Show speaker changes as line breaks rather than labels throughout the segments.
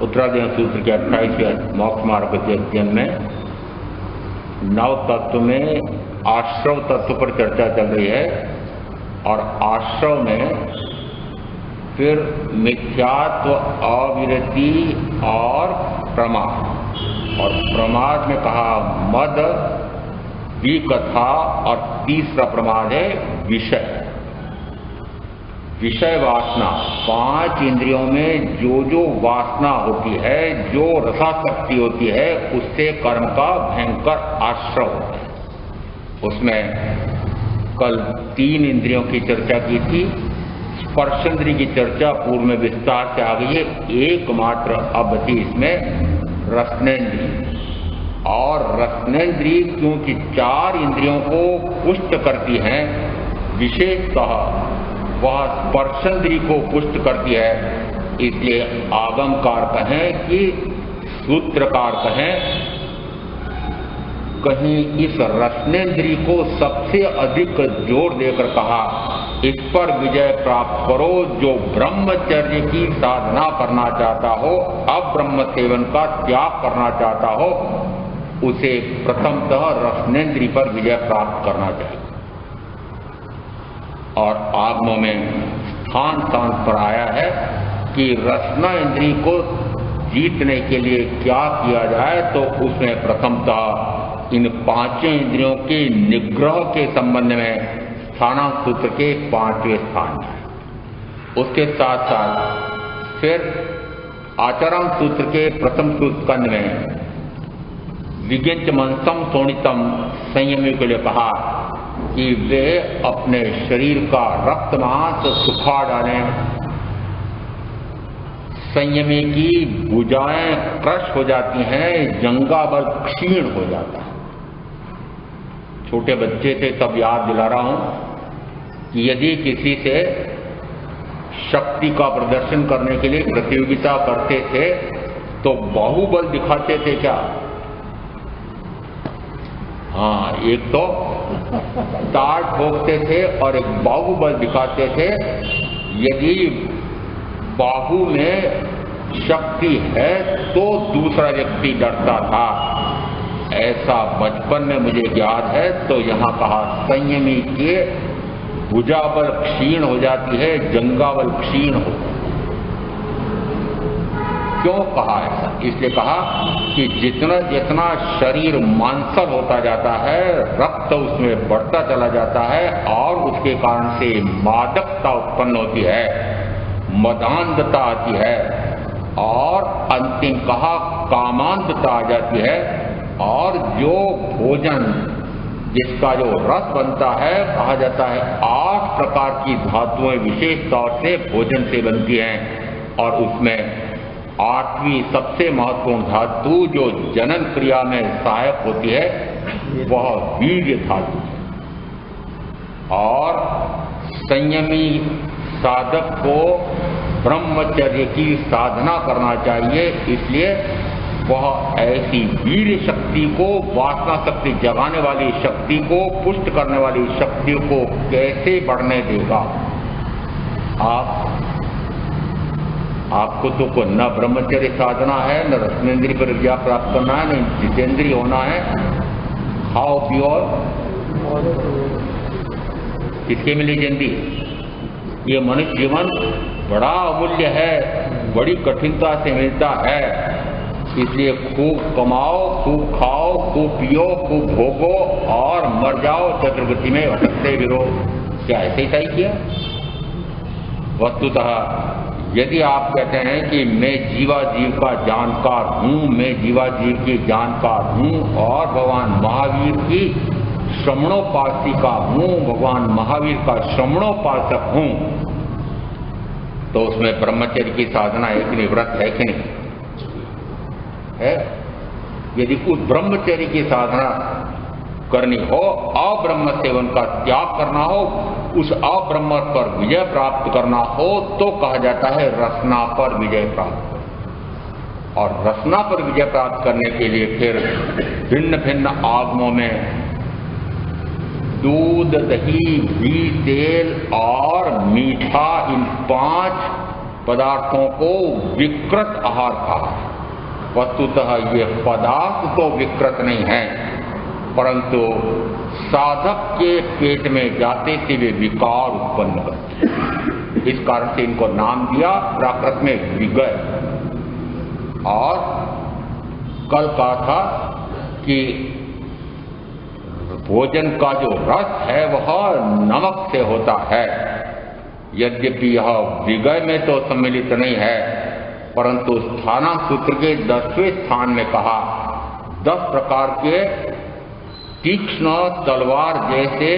उत्तराधिकार सूत्र के 28वें मोक्ष मार्ग के अध्ययन में नव तत्व में आश्रव तत्व पर चर्चा चल रही है और आश्रव में फिर मिथ्यात्व, अविरति और प्रमाद में कहा मद, विकथा और तीसरा प्रमाद है विषय वासना। 5 इंद्रियों में जो वासना होती है, जो रसासक्ति होती है, उससे कर्म का भयंकर आश्रय होता है। उसमें कल 3 इंद्रियों की चर्चा की थी। स्पर्शेंद्रिय की चर्चा पूर्व में विस्तार से आ गई है। एकमात्र अब बची इसमें रसनेन्द्रिय, और रसनेन्द्रिय क्योंकि 4 इंद्रियों को पुष्ट करती हैं, विशेषतः वह स्पर्शेंद्रिय को पुष्ट करती है, इसलिए आगमकार कहें कि सूत्रकार कहें, कहीं इस रसनेन्द्रिय को सबसे अधिक जोर देकर कहा, इस पर विजय प्राप्त करो। जो ब्रह्मचर्य की साधना करना चाहता हो, अब ब्रह्म सेवन का त्याग करना चाहता हो, उसे प्रथमतः रसनेन्द्रिय पर विजय प्राप्त करना चाहिए। और आगमों में स्थान पर आया है कि रसना इंद्रिय को जीतने के लिए क्या किया जाए, तो उसमें प्रथमतः इन 5 इंद्रियों के निग्रह के संबंध में स्थानांक सूत्र के 5वें स्थान है। उसके साथ साथ फिर आचरण सूत्र के प्रथम स्कंद में विज्ञंच मनसम शोणितम संयमी के लिए कहा कि वे अपने शरीर का रक्त मांस सुखा डालें, संयमी की भुजाएं क्रश हो जाती हैं, जंघाबल क्षीण हो जाता है। छोटे बच्चे थे तब याद दिला रहा हूं कि यदि किसी से शक्ति का प्रदर्शन करने के लिए प्रतियोगिता करते थे तो बाहुबल दिखाते थे क्या? हाँ, एक तो ताड़ ठोकते थे और एक बाहुबल दिखाते थे। यदि बाहु में शक्ति है तो दूसरा व्यक्ति डरता था। ऐसा बचपन में मुझे याद है। तो यहाँ कहा संयमी के भुजाबल क्षीण हो जाती है, जंघाबल क्षीण हो। क्यों कहा ऐसा? इसलिए कहा कि जितना जितना शरीर मांसल होता जाता है, रक्त उसमें बढ़ता चला जाता है और उसके कारण से मादकता उत्पन्न होती है, मदांधता आती है और अंतिम कहा कामांधता आ जाती है। और जो भोजन जिसका जो रस बनता है, कहा जाता है 8 प्रकार की धातुएं विशेष तौर से भोजन से बनती हैं और उसमें 8वीं सबसे महत्वपूर्ण धातु जो जनन क्रिया में सहायक होती है वह वीर्य धातु है। और संयमी साधक को ब्रह्मचर्य की साधना करना चाहिए। इसलिए वह ऐसी वीर्य शक्ति को, वासना शक्ति जगाने वाली शक्ति को, पुष्ट करने वाली शक्ति को कैसे बढ़ने देगा? आपको तो न ब्रह्मचर्य साधना है, न रसनेन्द्रिय पर विजय प्राप्त करना है, न जितेंद्रिय होना है। खाओ पियो, किसके मिली जिंदगी? ये मनुष्य जीवन बड़ा अमूल्य है, बड़ी कठिनता से मिलता है। इसलिए खूब कमाओ, खूब खाओ, खूब पियो, खूब भोगो और मर जाओ चतुर्गति में भटकते फिरो। क्या ऐसे ही सही किया? वस्तुतः यदि आप कहते हैं कि मैं जीवा जीव का जानकार हूं, मैं जीवा जीव की जानकार हूं और भगवान महावीर की श्रमणोपासिका हूं, भगवान महावीर का श्रमणोपासक हूं, तो उसमें ब्रह्मचर्य की साधना है कि नहीं, व्रत है कि नहीं है? यदि उस ब्रह्मचर्य की साधना करनी हो, अब्रह्म सेवन का त्याग करना हो, उस अब्रह्म पर विजय प्राप्त करना हो, तो कहा जाता है रसना पर विजय प्राप्त। और रसना पर विजय प्राप्त करने के लिए फिर भिन्न भिन्न आगमों में दूध, दही, घी, तेल और मीठा, इन 5 पदार्थों को विकृत आहार कहा। वस्तुतः ये पदार्थ तो विकृत नहीं है, परंतु साधक के पेट में जाते थे वे विकार उत्पन्न करते। इस कारण से इनको नाम दिया प्राकृत में विगय। और कल कहा था कि भोजन का जो रस है वह नमक से होता है। यद्यपि यह विगय में तो सम्मिलित नहीं है, परंतु स्थाना सूत्र के 10वें स्थान में कहा 10 प्रकार के तीक्ष्ण तलवार जैसे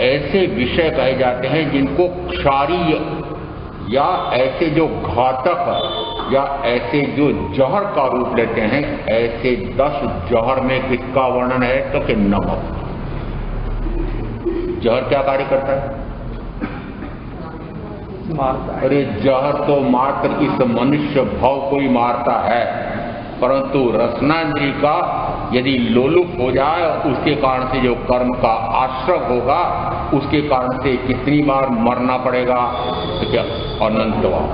ऐसे विषय कहे जाते हैं जिनको क्षारीय या ऐसे जो घातक या ऐसे जो जहर का रूप लेते हैं, ऐसे 10 जहर में किसका वर्णन है तो कि नमक। जहर क्या कार्य करता है? मारता है। अरे जहर तो मारकर इस मनुष्य भाव को ही मारता है, परंतु रसनांद्री का यदि लोलुप हो जाए उसके कारण से जो कर्म का आश्रय होगा उसके कारण से कितनी बार मरना पड़ेगा तो क्या अनंत बार।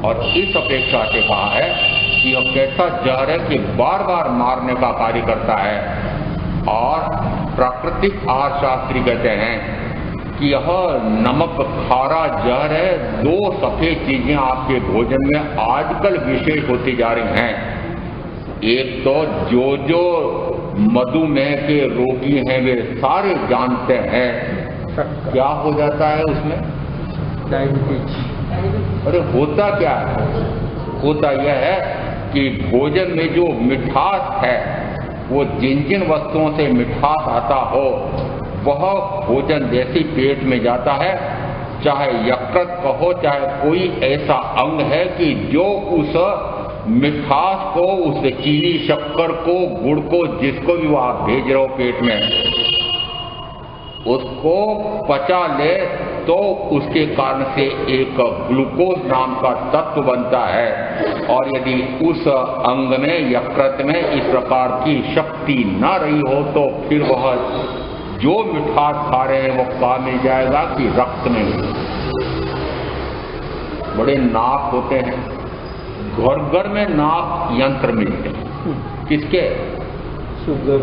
और इस अपेक्षा से कहा है कि यह कैसा जहर है कि बार बार मारने का कार्य करता है। और प्राकृतिक आहार शास्त्री कहते हैं कि यह नमक खारा जहर है। 2 सफेद चीजें आपके भोजन में आजकल विशेष होती जा रही हैं। एक तो जो मधुमेह के रोगी हैं वे सारे जानते हैं क्या हो जाता है उसमें, डायबिटीज। अरे होता क्या है? होता यह है कि भोजन में जो मिठास है वो जिन जिन वस्तुओं से मिठास आता हो वह भोजन जैसे पेट में जाता है, चाहे यकृत कहो चाहे कोई ऐसा अंग है कि जो उस मिठास को, उस चीनी शक्कर को, गुड़ को, जिसको भी वो आप भेज रहे हो पेट में, उसको पचा ले तो उसके कारण से एक ग्लूकोज नाम का तत्व बनता है। और यदि उस अंग में यकृत में इस प्रकार की शक्ति न रही हो तो फिर वह जो मिठास खा रहे हैं वो कहाँ मिल जाएगा कि रक्त में। बड़े नाक होते हैं, घर घर में नाक यंत्र मिलते हैं। किसके? शुगर,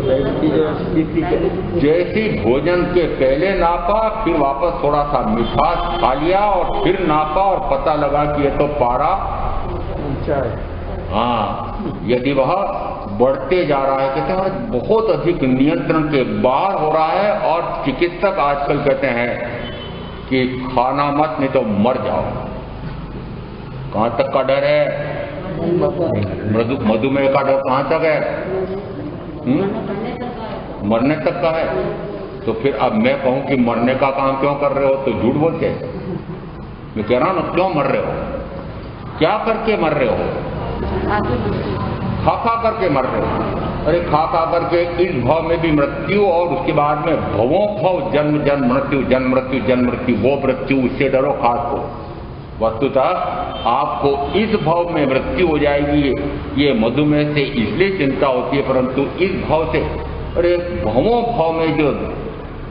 जैसे भोजन के पहले नापा, फिर वापस थोड़ा सा मिठास खा लिया और फिर नापा और पता लगा कि ये तो पारा ऊंचा है। हाँ, यदि वह बढ़ते जा रहा है, कहते हैं बहुत अधिक नियंत्रण के बाहर हो रहा है। और चिकित्सक आजकल कहते हैं कि खाना मत नहीं तो मर जाओ। कहाँ तक का डर है? मधुमेह का डर कहाँ तक है? मरने तक का है। तो फिर अब मैं कहूं कि मरने का काम क्यों कर रहे हो तो झूठ बोलते हैं। मैं कह रहा हूं ना, क्यों मर रहे हो? क्या करके मर रहे हो? खा खा करके मर रहे हो। अरे खा खा करके इस भाव में भी मृत्यु और उसके बाद में भवों भव, जन्म जन्म मृत्यु, जन्म मृत्यु जन्म मृत्यु, वो मृत्यु, उससे डरो खास को। वस्तुतः आपको इस भाव में मृत्यु हो जाएगी, ये मधुमेह से इसलिए चिंता होती है, परंतु इस भाव से, अरे भवों भाव में जो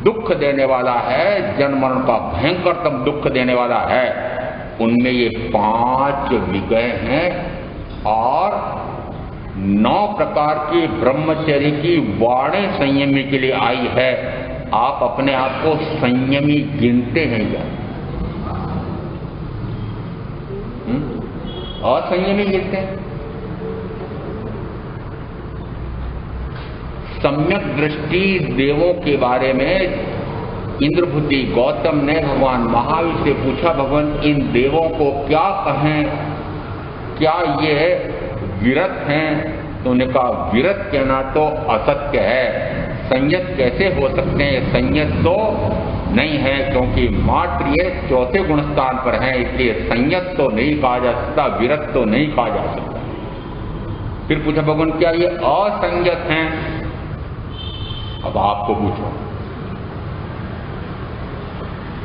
दुख देने वाला है, जन्म मरण का भयंकरतम दुख देने वाला है, उनमें ये 5 विगय हैं। और 9 प्रकार की ब्रह्मचर्य की वाणी संयमी के लिए आई है। आप अपने आप को संयमी गिनते हैं क्या? असंयमी गिनते हैं? सम्यक दृष्टि देवों के बारे में इंद्रभुति गौतम ने भगवान महावीर से पूछा, भगवान इन देवों को क्या कहें, क्या ये विरत हैं? तो उन्होंने कहा विरत कहना तो असत्य है, संयत कैसे हो सकते हैं? संयत तो नहीं है, क्योंकि मात्र ये 4थे गुण स्थान पर है, इसलिए संयत तो नहीं कहा जा सकता, विरत तो नहीं कहा जा सकता। फिर पूछा भगवान क्या ये असंयत हैं? अब आपको पूछो,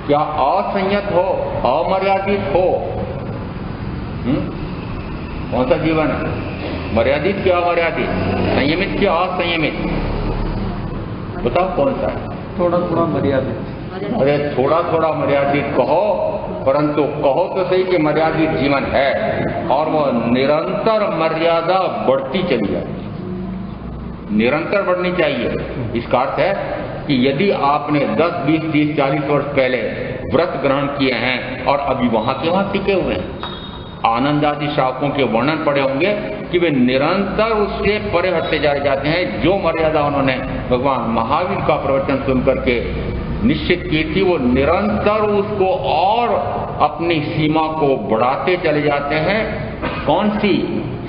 क्या असंयत हो, अमर्यादित हो? कौन सा जीवन है? मर्यादित क्या अमर्यादित, संयमित क्या असंयमित? बताओ कौन सा है?
थोड़ा थोड़ा मर्यादित।
अरे थोड़ा थोड़ा मर्यादित कहो, परंतु कहो तो सही कि मर्यादित जीवन है, और वो निरंतर मर्यादा बढ़ती चली जाती है, निरंतर बढ़नी चाहिए। इसका अर्थ है कि यदि आपने 10, 20, 30, 40 वर्ष पहले व्रत ग्रहण किए हैं और अभी वहां के वहां टिके हुए हैं, आनंद आदि शावकों के वर्णन पड़े होंगे कि वे निरंतर उससे परे हटते जा जाते हैं। जो मर्यादा उन्होंने भगवान महावीर का प्रवचन सुनकर के निश्चित की थी, वो निरंतर उसको और अपनी सीमा को बढ़ाते चले जाते हैं। कौन सी?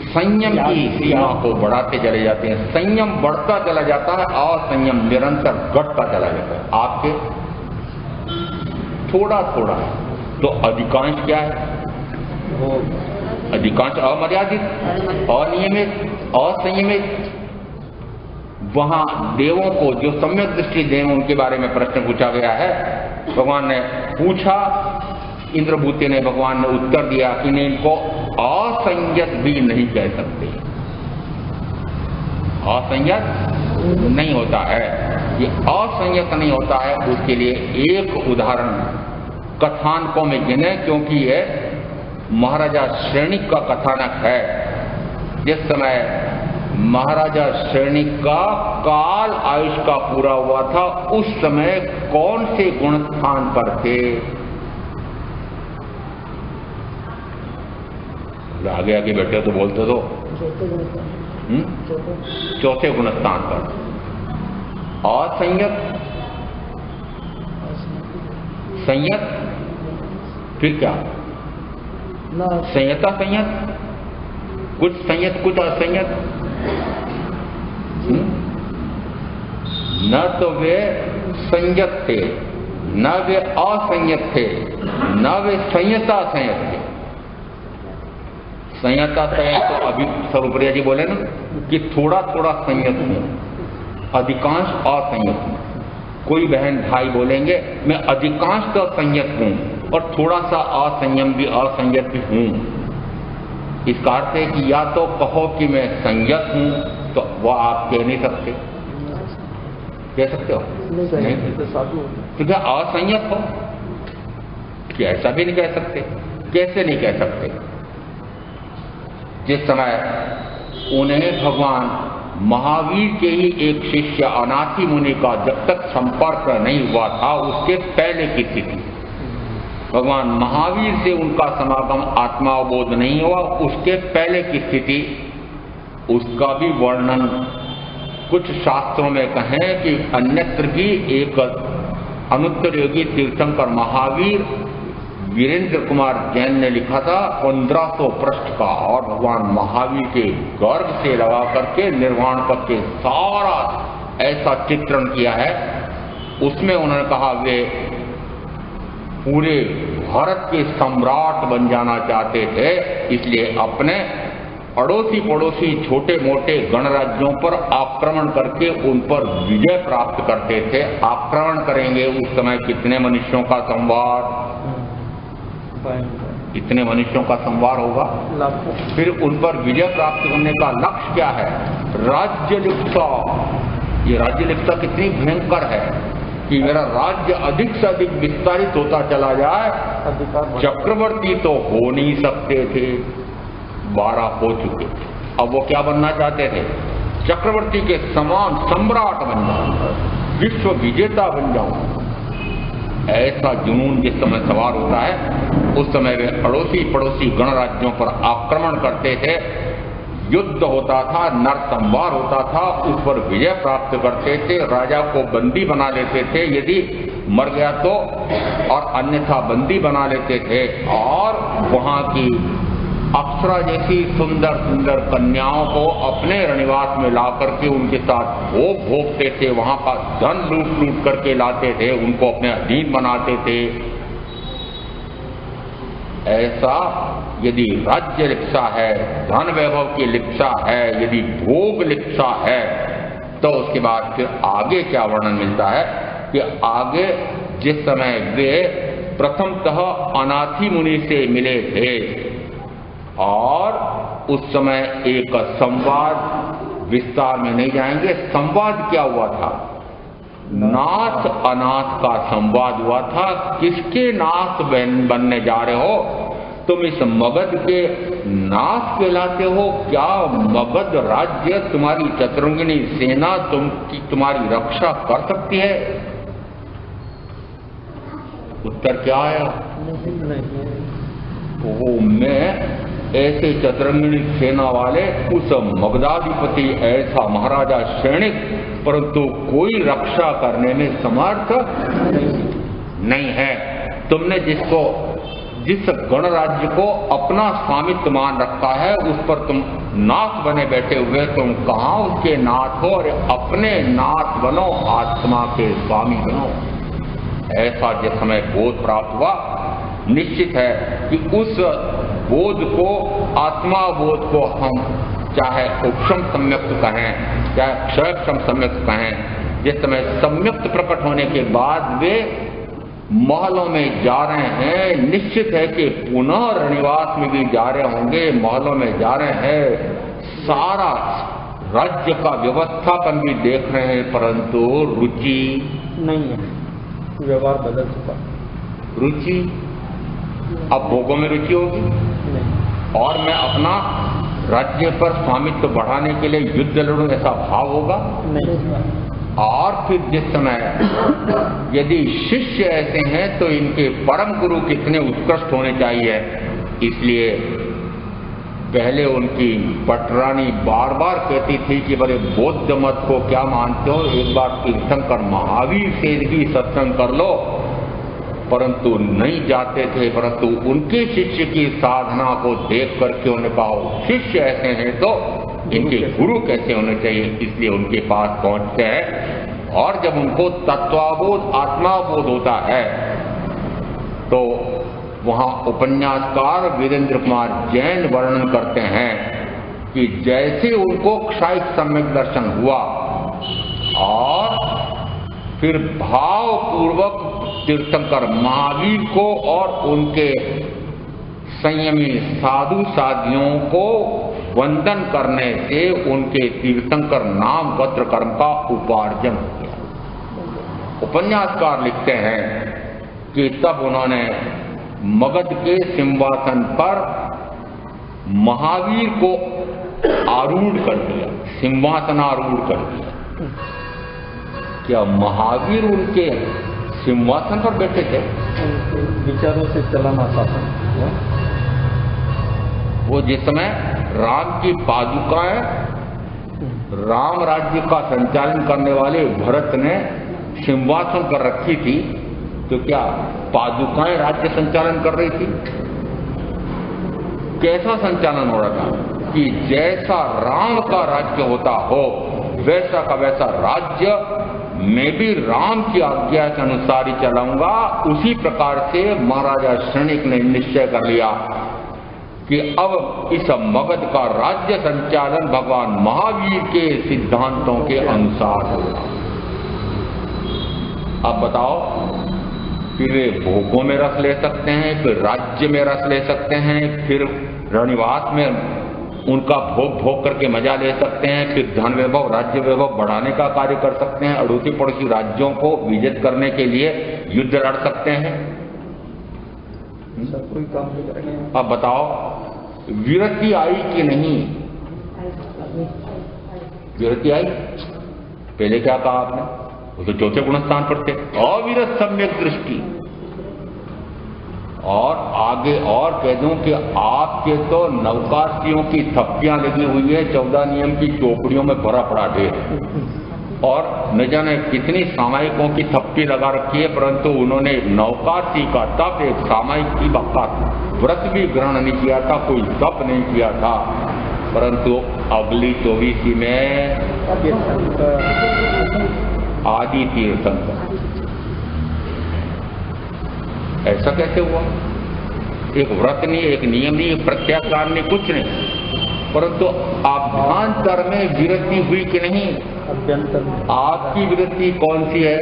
संयम की सीमा को बढ़ाते चले जाते हैं। संयम बढ़ता चला जाता है और संयम निरंतर घटता चला जाता है आपके थोड़ा थोड़ा। तो अधिकांश क्या है? अधिकांश अमर्यादित, अनियमित, असंयमित। वहां देवों को जो सम्यक दृष्टि देव, उनके बारे में प्रश्न पूछा गया है। भगवान ने पूछा, इंद्रभूति ने, भगवान ने उत्तर दिया कि नहीं, इनको असंयत भी नहीं कह सकते। असंयत नहीं होता है, ये असंयत नहीं होता है। उसके लिए एक उदाहरण कथानकों में गिने, क्योंकि ये महाराजा श्रेणिक का कथानक है। जिस समय महाराजा श्रेणिक का काल आयुष का पूरा हुआ था, उस समय कौन से गुण स्थान पर थे? आगे आगे बैठे तो बोलते तो चौथे गुण स्थान पर। असंयत, संयत, फिर क्या? संयता संयत, कुछ संयत कुछ असंयत। न तो वे संयत थे, न वे असंयत थे, न वे संयता संयत थे। संयता संयत तो अभी सर्वप्रिया जी बोले ना कि थोड़ा थोड़ा संयत हूं, अधिकांश असंयत हूं। कोई बहन भाई बोलेंगे मैं अधिकांश तो संयत हूं और थोड़ा सा असंयम भी, असंयत भी हूं। इसका अर्थ है कि या तो कहो कि मैं संयत हूं, तो वह आप कह नहीं सकते। कह सकते हो? नहीं। तो क्या असंयत हो? कि ऐसा भी नहीं कह सकते। कैसे नहीं कह सकते? जिस समय उन्हें भगवान महावीर के ही एक शिष्य अनाथी मुनि का जब तक संपर्क नहीं हुआ था, उसके पहले की स्थिति, भगवान महावीर से उनका समागम आत्मावबोध नहीं हुआ, उसके पहले की स्थिति, उसका भी वर्णन कुछ शास्त्रों में कहें कि अन्यत्र भी एक अनुत्तर योगी तीर्थंकर महावीर वीरेंद्र कुमार जैन ने लिखा था 1500 पृष्ठ का, और भगवान महावीर के गर्भ से लगा करके निर्वाण तक के सारा ऐसा चित्रण किया है। उसमें उन्होंने कहा वे पूरे भारत के सम्राट बन जाना चाहते थे, इसलिए अपने अड़ोसी पड़ोसी छोटे मोटे गणराज्यों पर आक्रमण करके उन पर विजय प्राप्त करते थे। आक्रमण करेंगे, उस समय कितने मनुष्यों का संवार, इतने मनुष्यों का संवार होगा। फिर उन पर विजय प्राप्त करने का लक्ष्य क्या है? राज्य लिप्सा। ये राज्य लिप्सा कितनी भयंकर है कि मेरा राज्य अधिक से अधिक विस्तारित होता चला जाए। चक्रवर्ती तो हो नहीं सकते थे, 12 हो चुके थे, अब वो क्या बनना चाहते थे? चक्रवर्ती के समान सम्राट बन जाऊं, विश्व विजेता बन जाऊं। ऐसा जुनून जिस समय सवार होता है, उस समय वे अड़ोसी पड़ोसी गणराज्यों पर आक्रमण करते थे, युद्ध होता था, नरसंहार होता था, उस पर विजय प्राप्त करते थे, राजा को बंदी बना लेते थे यदि मर गया तो, और अन्यथा बंदी बना लेते थे, और वहां की अप्सरा जैसी सुंदर सुंदर कन्याओं को अपने रनिवास में ला करके उनके साथ भोग भोगते थे, वहां का धन लूट लूट करके लाते थे, उनको अपने अधीन बनाते थे। ऐसा यदि राज्य लिप्सा है, धन वैभव की लिप्सा है, यदि भोग लिप्सा है, तो उसके बाद फिर आगे क्या वर्णन मिलता है कि आगे जिस समय वे प्रथमतः अनाथी मुनि से मिले थे और उस समय एक संवाद, विस्तार में नहीं जाएंगे, संवाद क्या हुआ था नाथ अनाथ का संवाद हुआ था। किसके नाथ बनने जा रहे हो? तुम इस मगध के नाथ कहलाते हो क्या? मगध राज्य, तुम्हारी चतुरंगिनी सेना तुम्हारी रक्षा कर सकती है? उत्तर क्या आया? वो मैं ऐसे चतुरंगिनी सेना वाले उस मगधाधिपति, ऐसा महाराजा सैनिक, परंतु कोई रक्षा करने में समर्थ नहीं है। तुमने जिस गणराज्य को अपना स्वामित्व मान रखा है, उस पर तुम नाथ बने बैठे हुए, तुम कहाँ उसके नाथ हो? और अपने नाथ बनो, आत्मा के स्वामी बनो। ऐसा जिस समय बोध प्राप्त हुआ, निश्चित है कि उस बोध को, आत्मा बोध को हम चाहे उपशम सम्यक्त कहें, चाहे क्षयक्षम सम्यक्त कहें, जिस समय सम्यक्त प्रकट होने के बाद वे महलों में जा रहे हैं, निश्चित है कि पुनः रनिवास में भी जा रहे होंगे, महलों में जा रहे हैं, सारा राज्य का व्यवस्थापन भी देख रहे हैं, परंतु रुचि
नहीं है, व्यवहार बदल चुका।
रुचि अब भोगों में रुचि होगी और मैं अपना राज्य पर स्वामित्व बढ़ाने के लिए युद्ध लड़ूं, ऐसा भाव होगा
नहीं।
और फिर जिस समय यदि शिष्य ऐसे हैं तो इनके परम गुरु कितने उत्कृष्ट होने चाहिए। इसलिए पहले उनकी पटरानी बार बार कहती थी कि बड़े बौद्ध मत को क्या मानते हो, एक बार तीर्थंकर महावीर से भी सत्संग कर लो, परंतु नहीं जाते थे। परंतु उनके शिष्य की साधना को देख करके उन्हें कहा शिष्य ऐसे हैं तो इनके गुरु कैसे होने चाहिए, इसलिए उनके पास पहुंचते हैं। और जब उनको तत्वाबोध, आत्माबोध होता है तो वहां उपन्यासकार वीरेंद्र कुमार जैन वर्णन करते हैं कि जैसे उनको क्षायिक सम्यक दर्शन हुआ और फिर भावपूर्वक तीर्थंकर महावीर को और उनके संयमी साधु साधियों को वंदन करने से उनके तीर्थंकर नाम गोत्र कर्म का उपार्जन हो गया। उपन्यासकार लिखते हैं कि तब उन्होंने मगध के सिंहासन पर महावीर को आरूढ़ कर दिया, सिंहासन आरूढ़ कर दिया। क्या महावीर उनके सिंहासन पर बैठे थे?
विचारों से चलन आता था।
वो जिस समय राम की पादुकाएं, राम राज्य का संचालन करने वाले भरत ने सिंहासन पर रखी थी, तो क्या पादुकाएं राज्य संचालन कर रही थी? कैसा संचालन हो रहा था कि जैसा राम का राज्य होता हो वैसा का वैसा राज्य मैं भी राम की आज्ञा के अनुसार ही चलाऊंगा। उसी प्रकार से महाराजा सैनिक ने निश्चय कर लिया कि अब इस मगध का राज्य संचालन भगवान महावीर के सिद्धांतों के अनुसार होगा। अब बताओ, फिर वे भोगों में रस ले सकते हैं, फिर राज्य में रस ले सकते हैं, फिर रनिवास में उनका भोग करके मजा ले सकते हैं, फिर धन वैभव, राज्य वैभव बढ़ाने का कार्य कर सकते हैं, अड़ोसी पड़ोसी राज्यों को विजित करने के लिए युद्ध लड़ सकते हैं।
कोई काम नहीं करेंगे।
अब बताओ, विरति आई कि नहीं? विरति आई? पहले क्या कहा आपने? वो तो चौथे गुण स्थान पर थे, अविरत सम्यक दृष्टि। और आगे और कह दूं कि आपके तो नवकाशियों की थप्पियां लगी हुई है, 14 नियम की चौपड़ियों में भरा पड़ा ढेर, और न जाने कितनी सामायिकों की थप्पी लगा रखी है, परंतु उन्होंने नवकाशी का तप, एक सामायिक की का व्रत भी ग्रहण नहीं किया था, कोई तप नहीं किया था, परंतु अगली 24 में आदि तीर्थंकर। ऐसा कैसे हुआ? एक व्रत नहीं, एक नियम नहीं, एक प्रत्याचार नहीं, कुछ नहीं, परंतु अभ्यंतर में विरति हुई कि नहीं?
अभ्यंतर में।
आपकी विरति कौन सी है?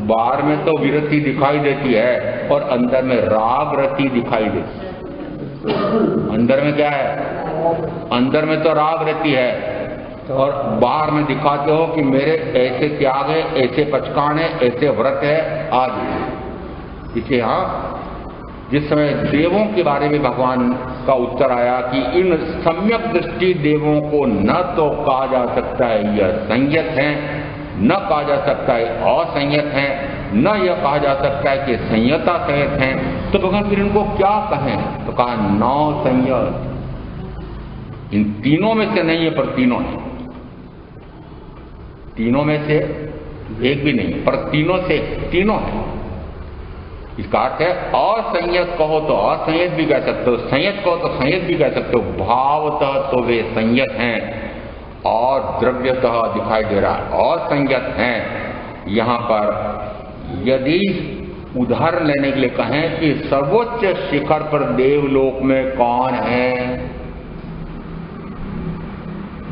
बाहर में तो विरति दिखाई देती है और अंदर में राग रति दिखाई देती है। अंदर में क्या है? अंदर में तो राग रति है, और बाहर में दिखाते हो कि मेरे ऐसे त्याग है, ऐसे पचकान है, ऐसे व्रत है आदि। इसे यहाँ जिस समय देवों के बारे में भगवान का उत्तर आया कि इन सम्यक दृष्टि देवों को न तो कहा जा सकता है यह संयत है, न कहा जा सकता है असंयत है, न यह कहा जा सकता है कि संयता संयत है, तो भगवान फिर इनको क्या कहें? तो कहा नौ संयत। इन तीनों में से नहीं है, पर तीनों है। तीनों में से एक भी नहीं, पर तीनों से तीनों है। इसका अर्थ है असंयत कहो तो असंयत भी कह सकते हो, संयत कहो तो संयत भी कह सकते हो। भावतः तो वे संयत हैं और द्रव्यतः दिखाई दे रहा है असंयत हैं। यहां पर यदि उदाहरण लेने के लिए कहें कि सर्वोच्च शिखर पर देवलोक में कौन है?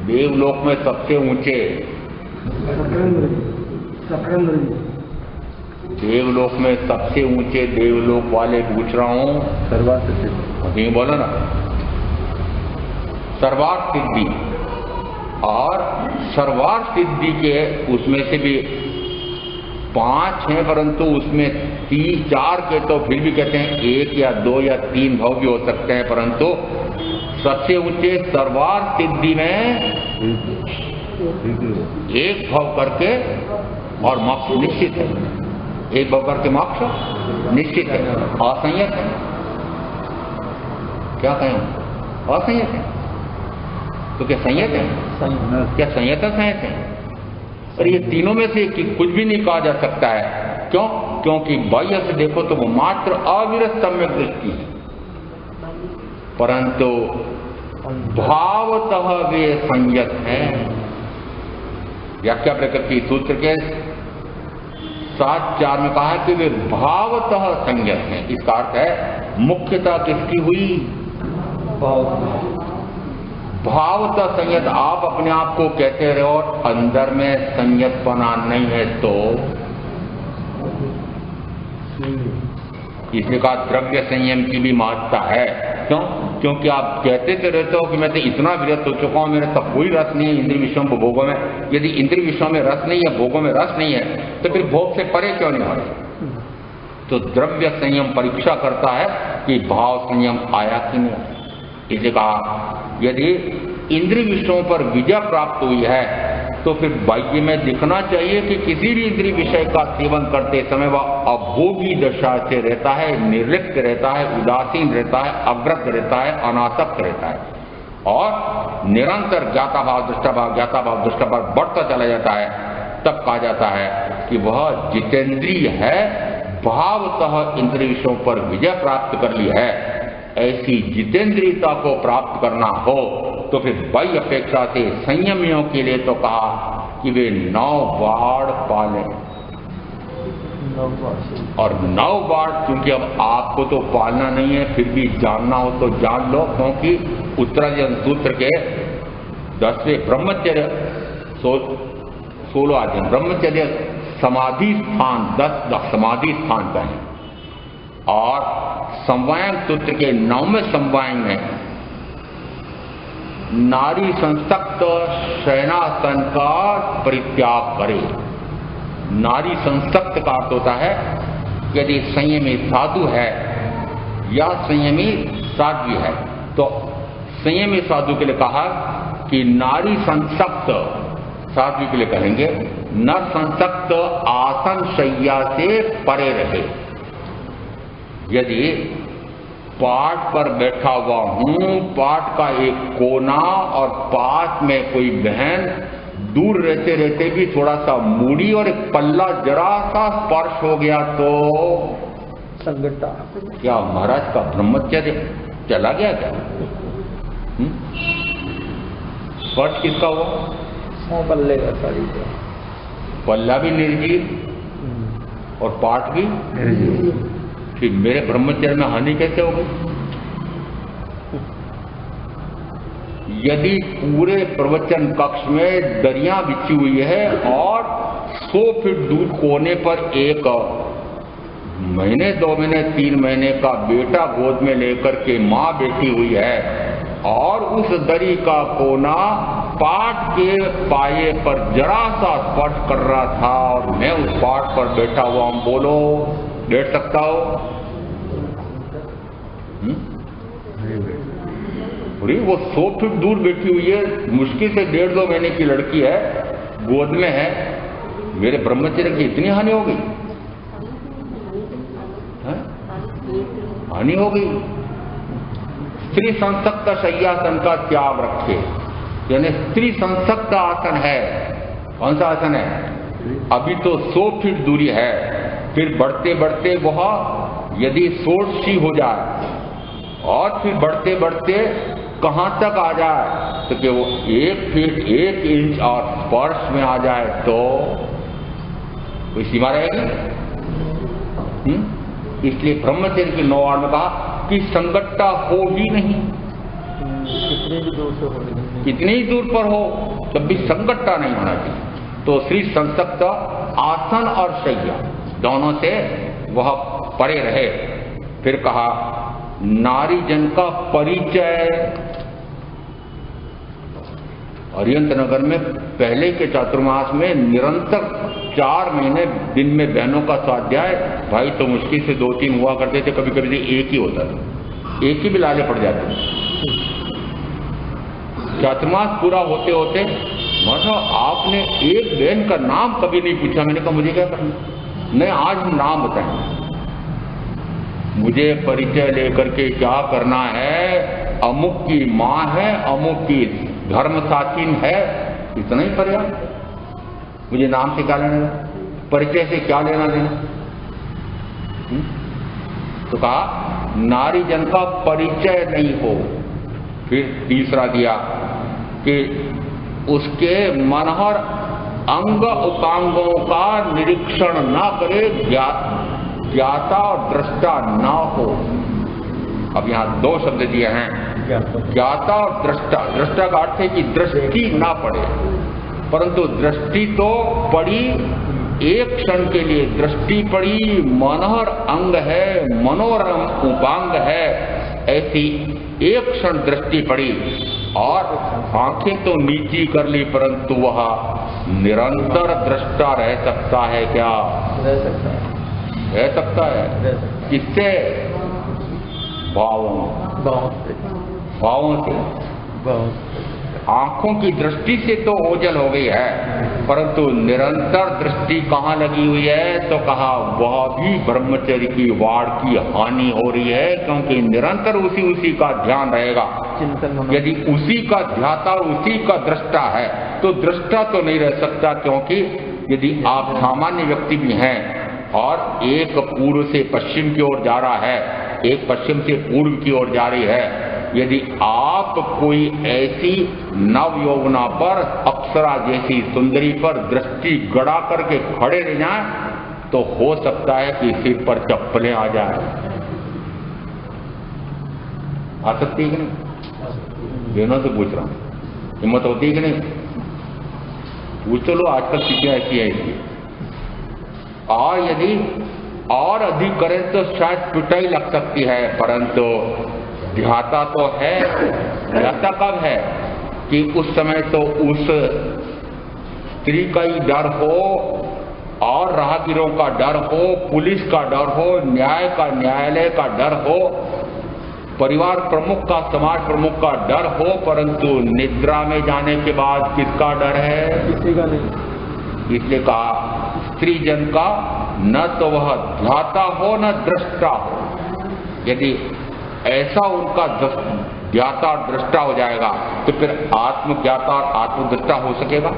देवलोक में सबसे ऊंचे देवलोक में सबसे ऊंचे देवलोक वाले पूछ रहा हूं।
सर्वार्थ सिद्धि।
कहीं बोलो ना, सर्वार्थ सिद्धि। और सर्वार्थ सिद्धि के उसमें से भी 5 हैं, परंतु उसमें 3-4 के तो फिर भी कहते हैं 1 या 2 या 3 भाव भी हो सकते हैं, परंतु सबसे ऊंचे सर्वार्थ सिद्धि में 1 भाव करके और मोक्ष निश्चित है। 1 भाव करके मोक्ष निश्चित है। असंयत है, क्या कहें? असंयत है तो क्या संयत है? क्या संयत है? संयत है। और ये तीनों में से कुछ भी नहीं कहा जा सकता है। क्यों? क्योंकि बाह्य से देखो तो वो मात्र अविरत सम्यक दृष्टि है, परंतु भावतः वे संयत हैं। व्याख्या प्रकृति सूत्र के 7:4 में कहा कि वे भावतः संयत हैं। इसका अर्थ है मुख्यता किसकी हुई? भावतः संयत। आप अपने आप को कहते रहो अंदर में संयतपना नहीं है, तो इसलिए कहा द्रव्य संयम की भी महत्ता है। क्यों? क्योंकि आप कहते तो रहते हो कि मैं तो इतना विरत हो चुका हूं, मेरे तब कोई रस नहीं है इंद्रिय विषयों को भोगों में। यदि इंद्रिय विषयों में रस नहीं है, भोगों में रस नहीं है, तो फिर भोग से परे क्यों नहीं हो रहे? तो द्रव्य संयम परीक्षा करता है कि भाव संयम आया कि नहीं। इसे कहा यदि इंद्रिय विषयों पर विजय प्राप्त हुई है तो फिर बाह्य में दिखना चाहिए कि किसी भी इंद्रिय विषय का सेवन करते समय वह अभोगी दशा से रहता है, निर्लिप्त रहता है, उदासीन रहता है, अग्रत रहता है, अनासक्त रहता है और निरंतर ज्ञाता भाव दृष्टा भाव, ज्ञाता भाव दृष्टा भाव बढ़ता चला जाता है। तब कहा जाता है कि वह जितेंद्रिय है, भावतः इंद्रिय विषयों पर विजय प्राप्त कर ली है। ऐसी जितेंद्रियता को प्राप्त करना हो तो फिर बाह्य अपेक्षा से संयमियों के लिए तो कहा कि वे 9 बाढ़ पालें। और 9 बाढ़, क्योंकि अब आपको तो पालना नहीं है, फिर भी जानना हो तो जान लो, क्योंकि उत्तरायण सूत्र के 10वें ब्रह्मचर्य 16 अध्याय ब्रह्मचर्य समाधि स्थान 10 समाधि स्थान का है और संवायन सूत्र के 9वें संवायन में नारी संसक्त शयनासन का परित्याग करे। नारी संसक्त का अर्थ होता है यदि संयमी साधु है या संयमी साध्वी है, तो संयमी साधु के लिए कहा कि नारी संसक्त, साध्वी के लिए कहेंगे न संसक्त आसन शैया से परे रहे। यदि पाठ पर बैठा हुआ हूं, पाठ का एक कोना और पास में कोई बहन, दूर रहते रहते भी थोड़ा सा मूड़ी और एक पल्ला जरा सा स्पर्श हो गया तो
संगठा,
क्या महाराज का ब्रह्मचर्य चला गया क्या? स्पर्श किसका हुआ?
पल्ले का साड़ी का
पल्ला भी निर्जीव और पाठ भी निर्जीव। फिर मेरे ब्रह्मचर्य में हानि कैसे हो गई? यदि पूरे प्रवचन कक्ष में दरियां बिछी हुई है और 100 फीट दूर कोने पर एक महीने, 2 महीने, 3 महीने का बेटा गोद में लेकर के माँ बैठी हुई है और उस दरी का कोना पाठ के पाये पर जरा सा स्पर्श कर रहा था और मैं उस पाठ पर बैठा हुआ हूं, बोलो बैठ सकता हो? अरे वो 100 फीट दूर बैठी हुई है, मुश्किल से 1.5-2 महीने की लड़की है, गोद में है, मेरे ब्रह्मचर्य की इतनी हानि हो गई, हानि हो गई। स्त्री संसक्त शय्यासन का त्याग रखे, यानी स्त्री संसक्त आसन है। कौन सा आसन है? अभी तो 100 फीट दूरी है, फिर बढ़ते बढ़ते वह यदि षोडशी हो जाए और फिर बढ़ते बढ़ते कहां तक आ जाए तो कि वो 1 फीट 1 इंच और स्पर्श में आ जाए तो कोई सीमा रहेगी? इसलिए ब्रह्मचर्य की 9 में कहा कि संगठता हो ही नहीं,
कितने भी दूर से हो,
कितनी ही दूर पर हो तब भी संगठता नहीं होना चाहिए। तो श्री संसक्त आसन और शय्या दोनों से वह परे रहे। फिर कहा नारी जन का परिचय। अरिहंत नगर में पहले के चातुर्मास में निरंतर 4 महीने दिन में बहनों का स्वाध्याय, भाई तो मुश्किल से 2-3 हुआ करते थे, कभी कभी तो 1 ही होता था, 1 ही भी लाले पड़ जाते। चातुर्मास पूरा होते होते मतलब आपने एक बहन का नाम कभी नहीं पूछा। मैंने कहा मुझे क्या करना, नहीं आज हम नाम बताएंगे, मुझे परिचय लेकर के क्या करना है, अमुक की माँ है, अमुक की धर्म साथीन है, इतना ही पर्याप्त। मुझे नाम से क्या लेना देना, परिचय से क्या लेना देना? तो कहा नारी जन का परिचय नहीं हो। फिर तीसरा दिया कि उसके मनोहर अंग उपांगों का निरीक्षण ना करे, ज्ञाता और दृष्टा ना हो। अब यहां 2 शब्द दिए हैं, ज्ञाता और दृष्टा। दृष्टा का अर्थ है कि दृष्टि ना पड़े, परंतु दृष्टि तो पड़ी एक क्षण के लिए, दृष्टि पड़ी, मनोहर अंग है, मनोरम उपांग है, ऐसी एक क्षण दृष्टि पड़ी और आंखें तो नीची कर ली, परंतु वह निरंतर दृष्टा रह सकता है क्या?
रह सकता है,
रह सकता है। किससे? भावों से। आंखों की दृष्टि से तो ओझल हो गई है, परंतु निरंतर दृष्टि कहाँ लगी हुई है? तो कहा वह भी ब्रह्मचर्य की वाड़ की हानि हो रही है, क्योंकि निरंतर उसी का ध्यान रहेगा। यदि उसी का ध्याता और उसी का दृष्टा है तो दृष्टा तो नहीं रह सकता, क्योंकि यदि आप सामान्य व्यक्ति भी हैं और एक पूर्व से पश्चिम की ओर जा रहा है, एक पश्चिम से पूर्व की ओर जा रही है, यदि आप कोई ऐसी नव यौवना पर, अप्सरा जैसी सुंदरी पर दृष्टि गड़ा करके खड़े रह जाएं तो हो सकता है कि सिर पर चप्पलें आ जाए। आ सकती है कि नहीं? बहनों से पूछ रहा हूं, हिम्मत होती है कि नहीं? पूछ लो, आजकल स्थितियां ऐसी है इसकी। और यदि और अधिक करें तो शायद पिटाई लग सकती है, परंतु ध्याता तो है। ध्याता कब है? कि उस समय तो उस स्त्री का ही डर हो और राहगीरों का डर हो, पुलिस का डर हो, न्यायालय का डर हो, परिवार प्रमुख का, समाज प्रमुख का डर हो, परंतु निद्रा में जाने के बाद किसका डर है?
किसी का नहीं।
इसलिए कहा स्त्री जन का न तो वह ध्याता हो न दृष्टा हो। यदि ऐसा उनका ज्ञाता और दृष्टा हो जाएगा तो फिर आत्मज्ञाता और आत्मदृष्टा हो सकेगा?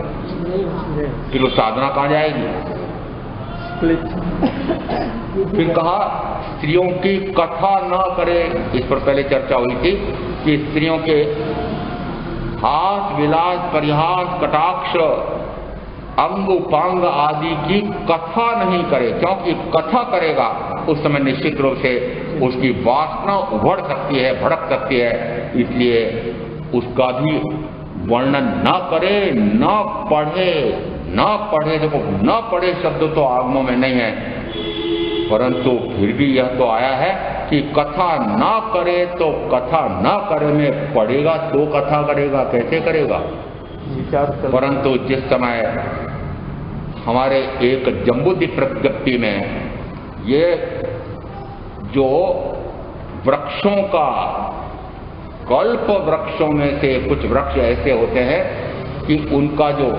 फिर वो साधना कहां जाएगी? फिर कहा स्त्रियों की कथा न करे। इस पर पहले चर्चा हुई थी कि स्त्रियों के हास विलास, परिहास, कटाक्ष, अंग उपांग आदि की कथा नहीं करे, क्योंकि कथा करेगा उस समय निश्चित रूप से उसकी वासना उभड़ सकती है, भड़क सकती है। इसलिए उसका भी वर्णन न करे, न पढ़े। देखो, न पढ़े शब्द तो आगमों में नहीं है, परंतु फिर भी यह तो आया है कि कथा न करे, तो कथा न करे में पढ़ेगा तो कथा करेगा, कैसे करेगा?
विचार कर,
परंतु जिस समय हमारे एक जम्बूद्वीप प्रज्ञप्ति में ये जो वृक्षों का, कल्प वृक्षों में से कुछ वृक्ष ऐसे होते हैं कि उनका जो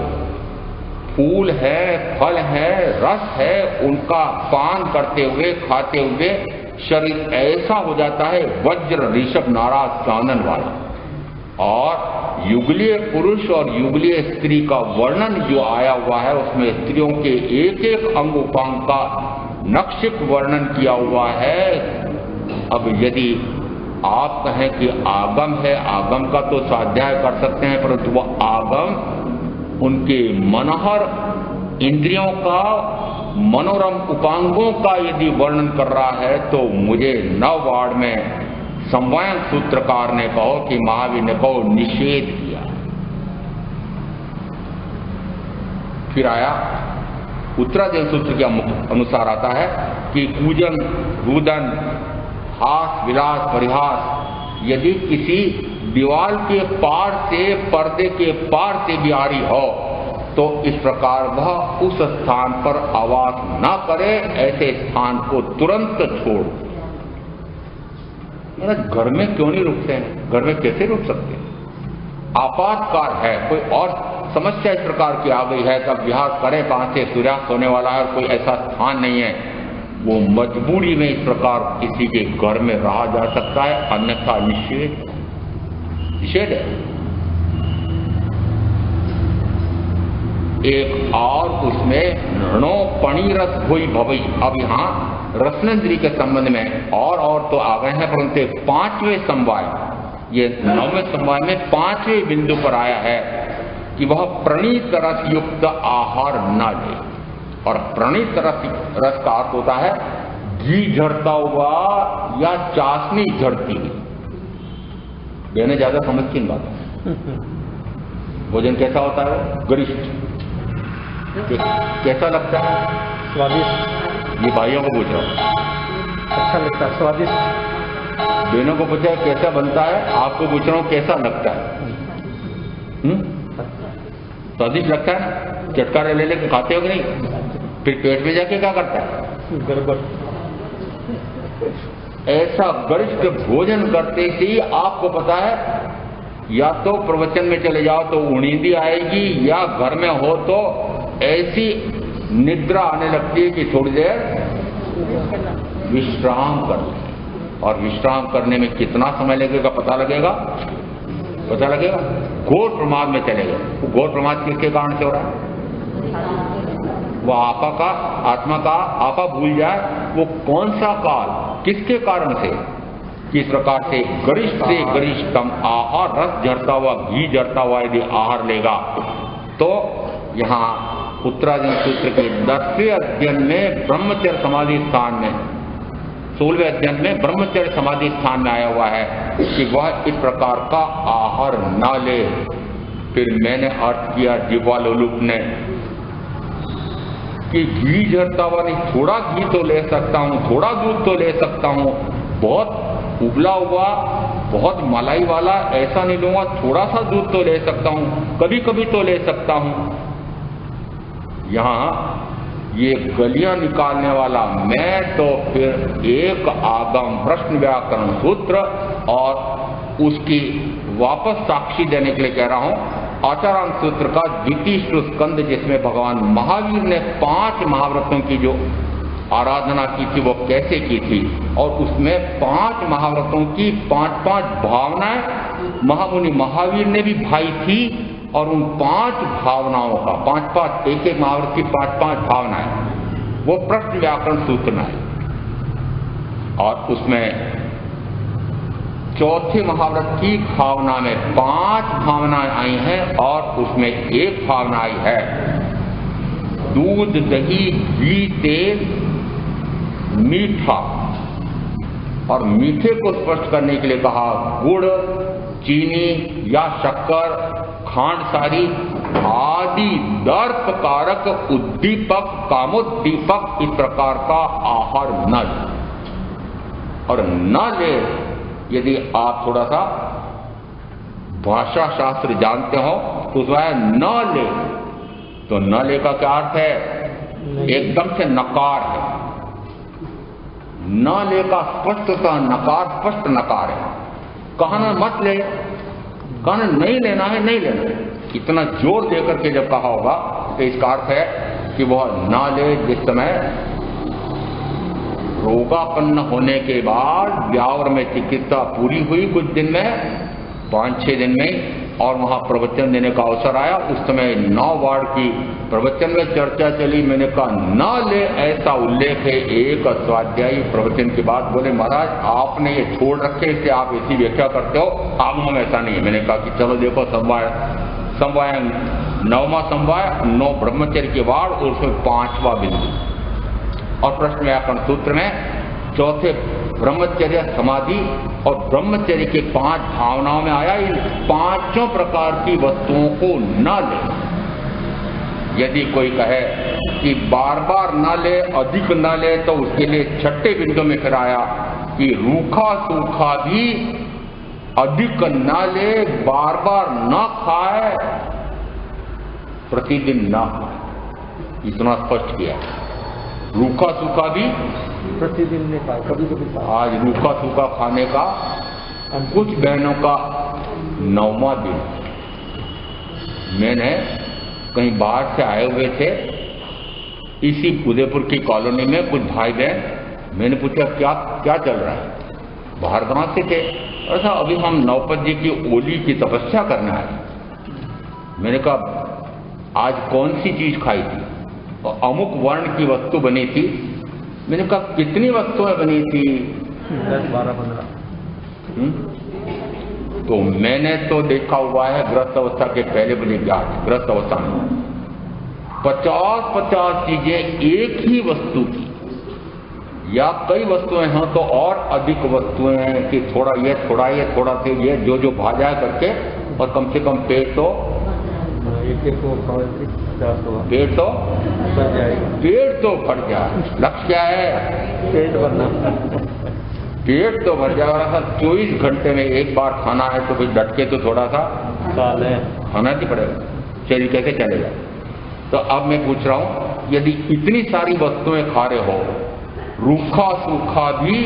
फूल है, फल है, रस है, उनका पान करते हुए, खाते हुए शरीर ऐसा हो जाता है वज्र ऋषभ नाराज चानन वाला। और युगलीय पुरुष और युगलीय स्त्री का वर्णन जो आया हुआ है उसमें स्त्रियों के एक एक अंग उपांग का नक्षिक वर्णन किया हुआ है। अब यदि आप कहें कि आगम है, आगम का तो स्वाध्याय कर सकते हैं, परंतु वह आगम उनके मनोहर इंद्रियों का, मनोरम उपांगों का यदि वर्णन कर रहा है तो मुझे नववाड़ में समवायन सूत्रकार ने कहो कि महावीर ने कहो निषेध किया। फिर आया उत्तराधीन सूत्र के अनुसार आता है कि कूजन, रुदन, हास, विलास, परिहास यदि किसी दीवार के पार से, पर्दे के पार से भी आ रही हो तो इस प्रकार वह उस स्थान पर आवास ना करे, ऐसे स्थान को तुरंत छोड़। घर में क्यों नहीं रुकते हैं? घर में कैसे रुक सकते हैं? आपातकाल है, कोई और समस्या इस प्रकार की आ गई है कि अब विहार करें कहां से, सूर्यास्त होने वाला है और कोई ऐसा स्थान नहीं है, वो मजबूरी में इस प्रकार किसी के घर में रहा जा सकता है, अन्यथा निषेध है। एक और उसमें ऋणो पणिरस भुई भवई। अब यहाँ रसनेन्द्रिय के संबंध में और तो आ गए हैं, परंतु पांचवें समवाय, ये 9वें समवाय में 5वें बिंदु पर आया है कि वह प्रणीत रस युक्त आहार न ले। और प्रणीत रस का अर्थ होता है घी झड़ता हुआ या चाशनी झड़ती हुई। बहने ज्यादा समझती इन बातों। भोजन कैसा होता है? गरिष्ठ। कैसा लगता है?
स्वादिष्ट।
ये भाइयों को पूछ रहा हूँ।
अच्छा लगता है, स्वादिष्ट।
बहनों को पूछा कैसा बनता है, आपको पूछ रहा हूँ कैसा लगता है? स्वादिष्ट लगता है? चटकारे ले लेके खाते हो कि नहीं? फिर पेट में जाके क्या करता है?
गड़बड़।
ऐसा गरिष्ठ भोजन करते ही आपको पता है या तो प्रवचन में चले जाओ तो नींद आएगी, या घर में हो तो ऐसी निद्रा आने लगती है कि थोड़ी देर विश्राम कर लें। और विश्राम करने में कितना समय लगेगा पता लगेगा? घोर प्रमाद में चले गए। घोर प्रमाद किसके कारण से हो रहा है? वो आत्मा का आपा भूल जाए, वो कौन सा काल, किसके कारण से? किस प्रकार से गरिष्ठ से गरिष्ठतम आहार, रस झरता हुआ, घी झरता हुआ यदि आहार लेगा तो यहाँ उत्तराधीन सूत्र के 10वें अध्ययन में ब्रह्मचर्य समाधि स्थान में, 16वें अध्ययन में ब्रह्मचर्य समाधि स्थान में आया हुआ है कि वह इस प्रकार का आहार न ले। फिर मैंने अर्थ किया जिह्वालोलुप ने कि घी झरता हुआ नहीं, थोड़ा घी तो ले सकता हूँ, थोड़ा दूध तो ले सकता हूँ, बहुत उबला हुआ, बहुत मलाई वाला ऐसा नहीं लूंगा, थोड़ा सा दूध तो ले सकता हूँ, कभी कभी तो ले सकता हूँ। यहाँ ये गलियां निकालने वाला मैं तो फिर एक आगम प्रश्न व्याकरण सूत्र और उसकी वापस साक्षी देने के लिए कह रहा हूं आचारांत सूत्र का द्वितीय स्कंद, जिसमें भगवान महावीर ने 5 महाव्रतों की जो आराधना की थी वो कैसे की थी, और उसमें 5 महाव्रतों की 5-5 भावनाएं महामुनि महावीर ने भी भाई थी, और उन 5 भावनाओं का 5-5 एक महाव्रत की 5-5 भावनाएं वो प्रश्न व्याकरण सूत्र में है। और उसमें चौथे महाव्रत की भावना में 5 भावनाएं आई हैं, और उसमें एक भावना आई है दूध, दही, घी, तेल, मीठा। और मीठे को स्पष्ट करने के लिए कहा गुड़, चीनी या शक्कर, खांड सारी आदि दर्प कारक उद्दीपक, कामोद्दीपक इस प्रकार का आहार न ले। और न ले, यदि आप थोड़ा सा भाषा शास्त्र जानते हो तो उसमें न ले, तो न ले का क्या अर्थ है? एकदम से नकार है। न ले का स्पष्टतः नकार, स्पष्ट नकार है। कहना मत ले, कहना नहीं लेना है, नहीं लेना है, इतना जोर देकर के जब कहा होगा तो इसका अर्थ है कि वह ना ले। जिस समय रोगापन्न होने के बाद ब्यावर में चिकित्सा पूरी हुई कुछ दिन में, 5-6 दिन में, और वहां प्रवचन देने का अवसर आया, उस समय 9 वार्ड की प्रवचन में चर्चा चली। मैंने कहा ना ले ऐसा उल्लेख है। एक स्वाध्यायी प्रवचन के बाद बोले महाराज आपने ये छोड़ रखे, इसे आप ऐसी व्याख्या करते हो, आगम में ऐसा नहीं है। मैंने कहा कि चलो देखो समवाय 9वां समवाय 9 ब्रह्मचर्य के वार्ड और उसमें 5वां बिंदु, और प्रश्न व्याकरण सूत्र में चौथे ब्रह्मचर्य समाधि और ब्रह्मचर्य के 5 भावनाओं में आया इन 5 प्रकार की वस्तुओं को न ले। यदि कोई कहे कि बार बार न ले, अधिक न ले, तो उसके लिए 6ठे बिंदु में फिर आया कि रूखा सूखा भी अधिक न ले, बार बार न खाए, प्रतिदिन न खाए, इतना स्पष्ट किया। रूखा सूखा भी
प्रतिदिन नहीं खाए, कभी कभी खाए।
आज रूखा सूखा खाने का कुछ बहनों का 9वां दिन। मैंने कहीं बाहर से आए हुए थे, इसी उदयपुर की कॉलोनी में कुछ भाई बहन, मैंने पूछा क्या क्या चल रहा है? बाहर गांव से थे। ऐसा अभी हम नौपत जी की ओली की तपस्या करने आए। मैंने कहा आज कौन सी चीज खाई थी? और अमुक वर्ण की वस्तु बनी थी। मैंने कहा कितनी वस्तुएं बनी थी?
10, 12, 15।
तो मैंने तो देखा हुआ है गृहस्थ अवस्था के पहले मुझे याद है, गृहस्थ अवस्था में 50-50 चीजें एक ही वस्तु की, या कई वस्तुएं हैं तो और अधिक वस्तुएं हैं कि थोड़ा ये थोड़ा ये थोड़ा से ये जो भाजा करके, और कम से कम पेट तो
एक को खाए 50 होगा,
पेट तो
बन जाएगा।
पेट तो भर जाए। लक्ष्य क्या है?
पेट भरना।
पेट तो भर जाएगा। 24 घंटे में एक बार खाना है तो फिर डट के तो थोड़ा सा
साल है,
खाना ही पड़ेगा, शरीर कैसे चलेगा? तो अब मैं पूछ रहा हूं, यदि इतनी सारी वस्तुएं खा रहे हो, रूखा सूखा भी,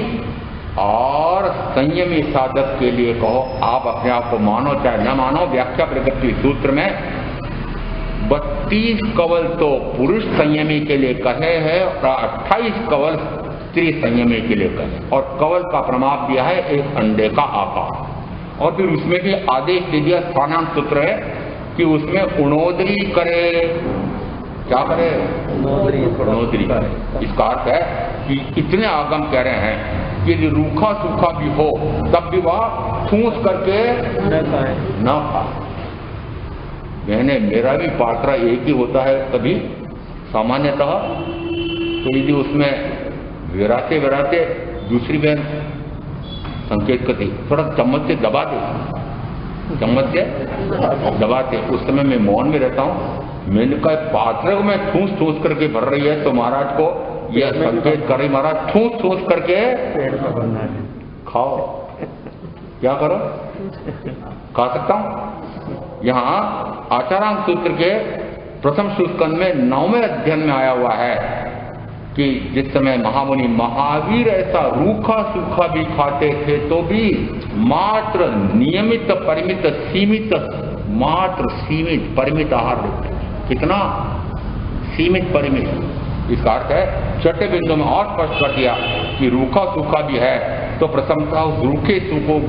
और संयमी साधक के लिए कहो, आप अपने आप को मानो चाहे न मानो, व्याख्या प्रकृति सूत्र में 32 कवल तो पुरुष संयमी के लिए कहे हैं और 28 कवल स्त्री संयमी के लिए कहे, और कवल का प्रमाप दिया है एक अंडे का आकार। और फिर उसमें भी आदेश दे दिया, स्थानांत सूत्र है कि उसमें उणोदरी करे। क्या करे? उणोदरी करे। इसका अर्थ है कि इतने आगम कह रहे हैं कि यदि रूखा सूखा भी हो तब भी वह ठूस करके न खाए। मैंने मेरा भी पात्रा एक ही होता है कभी सामान्यतः, तो यदि उसमें विराते विराते दूसरी बहन संकेत करती, थोड़ा चम्मच से दबा दे, चम्मच से दबाते। उस समय मैं मौन में रहता हूँ। मैंने कहा पात्र को मैं ठूस ठूस करके भर रही है, तो महाराज को यह संकेत कर रही, महाराज ठूस ठूस करके
पेट का बनना है,
खाओ। क्या करो? खा सकता हूं। यहाँ आचारांत सूत्र के प्रथम सुस्कंद में 9वें अध्ययन में आया हुआ है कि जिस समय महामुनि महावीर ऐसा रूखा सूखा भी खाते थे तो भी मात्र नियमित परिमित सीमित, मात्र सीमित परिमित आहार लेते। कितना? सीमित परिमित। इसका अर्थ है 6ठे बिंदु में और स्पष्ट कर दिया कि रूखा सूखा भी है तो प्रथमतः उस रूखे सूखों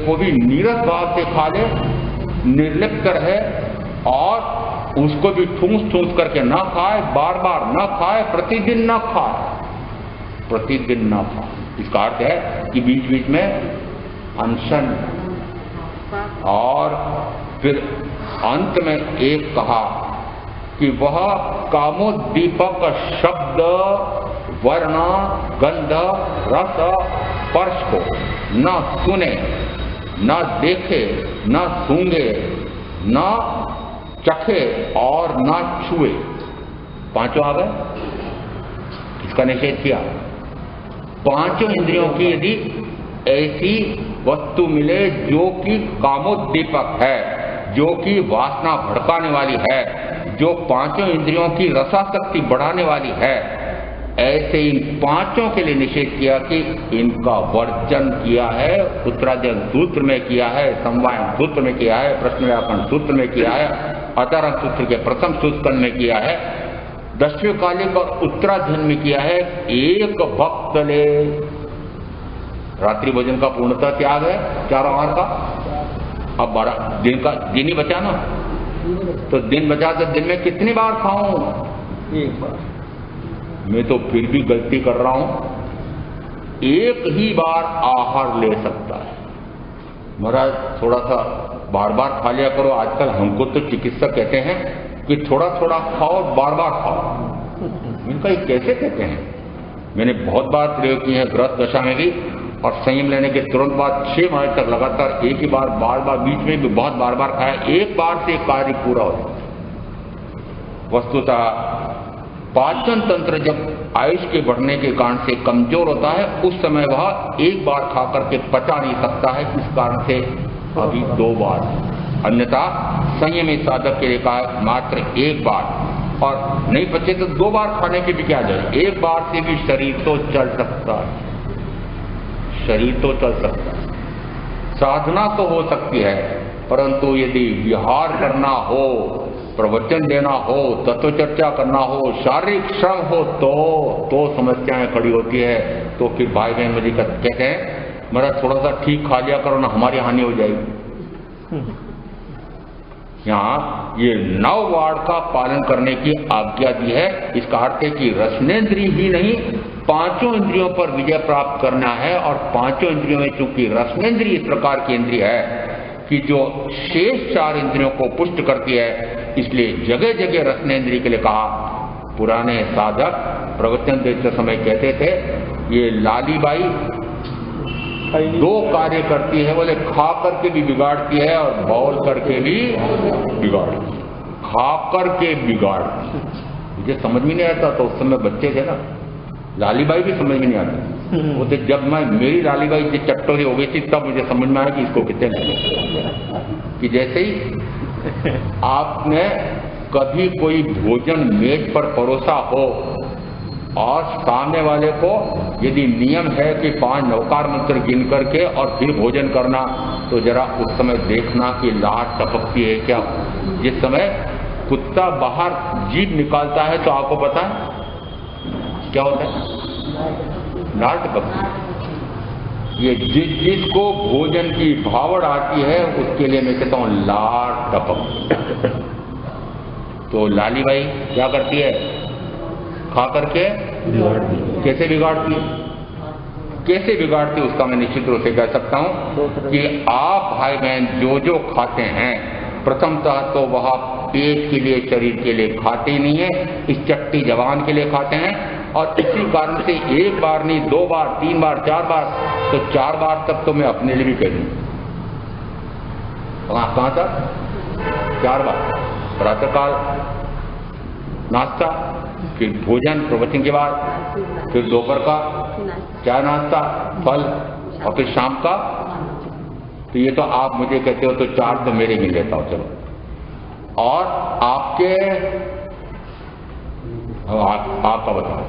को भी नीरस भाव से खा ले, निर्लिप्त रहे, और उसको भी ठूस ठूस करके ना खाए, बार बार ना खाए, प्रतिदिन ना खाए, प्रतिदिन ना खाए। इसका अर्थ है कि बीच बीच में अनशन। और फिर अंत में एक कहा कि वह कामोद्दीपक शब्द, वर्ण, गंध, रस, स्पर्श को न सुने, न देखे, न सूंघे, न चखे और न छुए। 5 आ गए। इसका निषेध किया। 5 इंद्रियों की यदि ऐसी वस्तु मिले जो कि कामोद्दीपक है, जो कि वासना भड़काने वाली है, जो पांचों इंद्रियों की रसाशक्ति बढ़ाने वाली है, ऐसे इन पांचों के लिए निषेध किया कि इनका वर्जन किया है। उत्तरार्जुन सूत्र में किया है, समवायन सूत्र में किया है, प्रश्न व्याकरण सूत्र में किया है, अवतरण सूत्र के प्रथम सूत्रस्कंध में किया है, दशकालिक और उत्तरार्जुन में किया है। एक भक्त ले रात्रि भोजन का पूर्णतः त्याग है, 4 आहार का। अब 12 दिन ही बचा ना, तो दिन बचा तो दिन में कितनी बार खाऊं?
एक बार।
मैं तो फिर भी गलती कर रहा हूं, एक ही बार आहार ले सकता है। महाराज थोड़ा सा बार बार खा लिया करो। आजकल हमको तो चिकित्सक कहते हैं कि थोड़ा थोड़ा खाओ, बार बार खाओ। इनका ये कैसे कहते हैं? मैंने बहुत बार प्रयोग किए हैं ग्रस्त दशा में भी, और संयम लेने के तुरंत बाद 6 माह तक लगातार एक ही बार बार बार, बीच में भी बहुत बार बार खाया। एक बार से कार्य पूरा हो। वस्तुतः पाचन तंत्र जब आयुष के बढ़ने के कारण से कमजोर होता है, उस समय वह एक बार खा करके पचा नहीं सकता है। इस कारण से अभी 2 बार, अन्यथा संयमी साधक के लिए कहा मात्र 1 बार, और नहीं पचे तो 2 बार खाने की भी क्या जाए। 1 बार से भी शरीर तो चल सकता है, शरीर तो चल सकता है, साधना तो हो सकती है। परंतु यदि विहार करना हो, प्रवचन देना हो, तत्व चर्चा करना हो, शारीरिक श्रम हो, तो समस्याएं खड़ी होती है। तो फिर भाई बहन मुझे कहते हैं मेरा थोड़ा सा ठीक खा लिया करो ना, हमारी हानि हो जाएगी। यहाँ ये 9 वार्ड का पालन करने की आज्ञा दी है। इसका अर्थ है कि रसनेन्द्रिय ही नहीं, 5 इंद्रियों पर विजय प्राप्त करना है। और 5 इंद्रियों में चूंकि रसनेन्द्रिय इस प्रकार की इंद्रिय है कि जो शेष 4 इंद्रियों को पुष्ट करती है, इसलिए जगह जगह रसनेन्द्रिय के लिए कहा। पुराने साधक प्रवचन देते समय कहते थे ये लालीबाई 2 कार्य करती है, बोले खा करके भी बिगाड़ती है और बौल करके भी बिगाड़ती है। खा करके बिगाड़ती, मुझे समझ में नहीं आता। तो उस समय बच्चे थे ना, लालीबाई भी समझ में नहीं आती। वो तो जब मेरी लालीबाई जो चट्टोरी हो गई थी, तब मुझे समझ में आया कि इसको कितने कि जैसे ही आपने कभी कोई भोजन मेज पर परोसा हो और सामने वाले को यदि नियम है कि 5 नवकार मंत्र गिन करके और फिर भोजन करना, तो जरा उस समय देखना कि लार टपकती है क्या। जिस समय कुत्ता बाहर जीभ निकालता है तो आपको पता है क्या होता है? लार टपकती है। ये जिसको भोजन की भावड़ आती है उसके लिए मैं कहता हूं लार टपक। तो लालीबाई क्या करती है? खा करके कैसे बिगाड़ती है? कैसे बिगाड़ती है उसका मैं निश्चित रूप से कह सकता हूं कि आप भाई बहन जो खाते हैं, प्रथमतः तो वह पेट के लिए, शरीर के लिए खाते ही नहीं है, इस चट्टी जवान के लिए खाते हैं। और इसी कारण से 1 बार नहीं, 2 बार, 3 बार, 4 बार, तो 4 बार तक तो मैं अपने लिए भी कह दूं। कहां तक? 4 बार। प्रातःकाल नाश्ता, फिर भोजन प्रवचन के बाद, फिर दोपहर का चाय नाश्ता, फल, और फिर शाम का। तो ये तो आप मुझे कहते हो तो 4 तो मेरे मिल लेता हूं। चलो, और आपके आपका बताओ,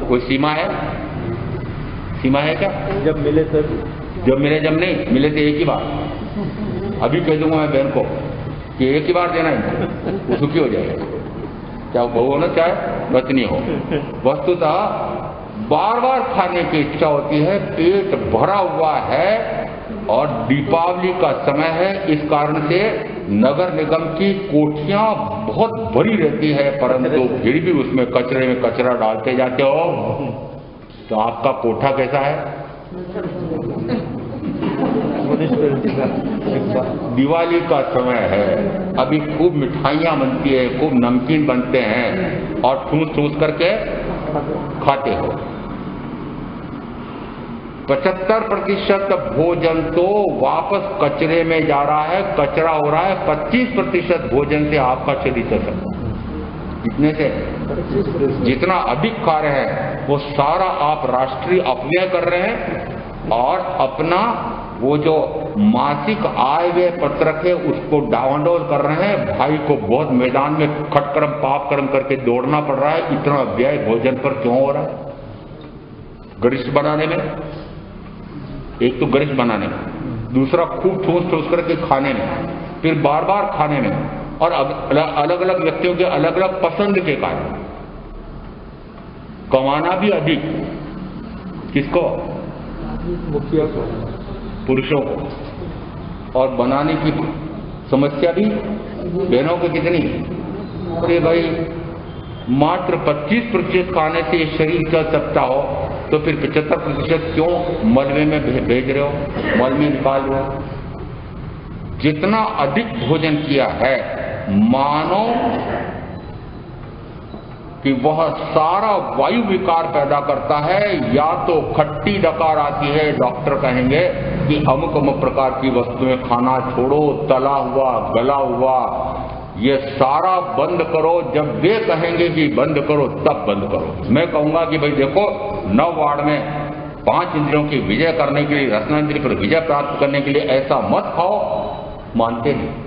कोई सीमा है? सीमा है क्या?
जब मिले तब।
जब मिले, जब नहीं मिले तो 1 ही बार। अभी कह दूंगा मैं बहन को कि 1 ही बार देना है, वो सुखी हो जाएगा। चाहे बहू हो ना, चाहे पत्नी हो। वस्तुतः बार बार खाने की इच्छा होती है, पेट भरा हुआ है और दीपावली का समय है। इस कारण से नगर निगम की कोठियां बहुत भरी रहती है, परंतु फिर भी उसमें कचरे में कचरा डालते जाते हो। तो आपका कोठा कैसा है? दिवाली का समय है, अभी खूब मिठाइयां बनती है, खूब नमकीन बनते हैं और ठूस ठूस करके खाते हो। 75% भोजन तो वापस कचरे में जा रहा है, कचरा हो रहा है। 25% भोजन से आपका शरीर चल सकता है। कितने से? जितना अधिक खा रहे हैं वो सारा आप राष्ट्रीय अपव्यय कर रहे हैं और अपना वो जो मासिक आय व्यय पत्रक है उसको डावाडोल कर रहे हैं। भाई को बहुत मैदान में खटकर्म पाप कर्म करके दौड़ना पड़ रहा है। इतना व्यय भोजन पर क्यों हो रहा है? गरिष्ठ बनाने में, एक तो गरिष्ठ बनाने में, दूसरा खूब ठूस ठूस करके खाने में, फिर बार बार खाने में, और अलग अलग व्यक्तियों के अलग अलग पसंद के कारण कमाना भी अधिक। किसको?
मुखिया को,
पुरुषों को। और बनाने की समस्या भी बहनों की कितनी? अरे भाई, मात्र 25% खाने से ये शरीर चल सकता हो तो फिर 75% क्यों मलबे में भेज रहे हो, मल में निकाल रहे हो? जितना अधिक भोजन किया है, मानो कि वह सारा वायु विकार पैदा करता है। या तो खट्टी डकार आती है, डॉक्टर कहेंगे कि अमुक अमुक प्रकार की वस्तुएं खाना छोड़ो, तला हुआ, गला हुआ, ये सारा बंद करो। जब वे कहेंगे कि बंद करो तब बंद करो। मैं कहूंगा कि भाई देखो, 9 वार्ड में 5 इंद्रियों की विजय करने के लिए, रसनेंद्रिय पर विजय प्राप्त करने के लिए ऐसा मत खाओ। मानते नहीं।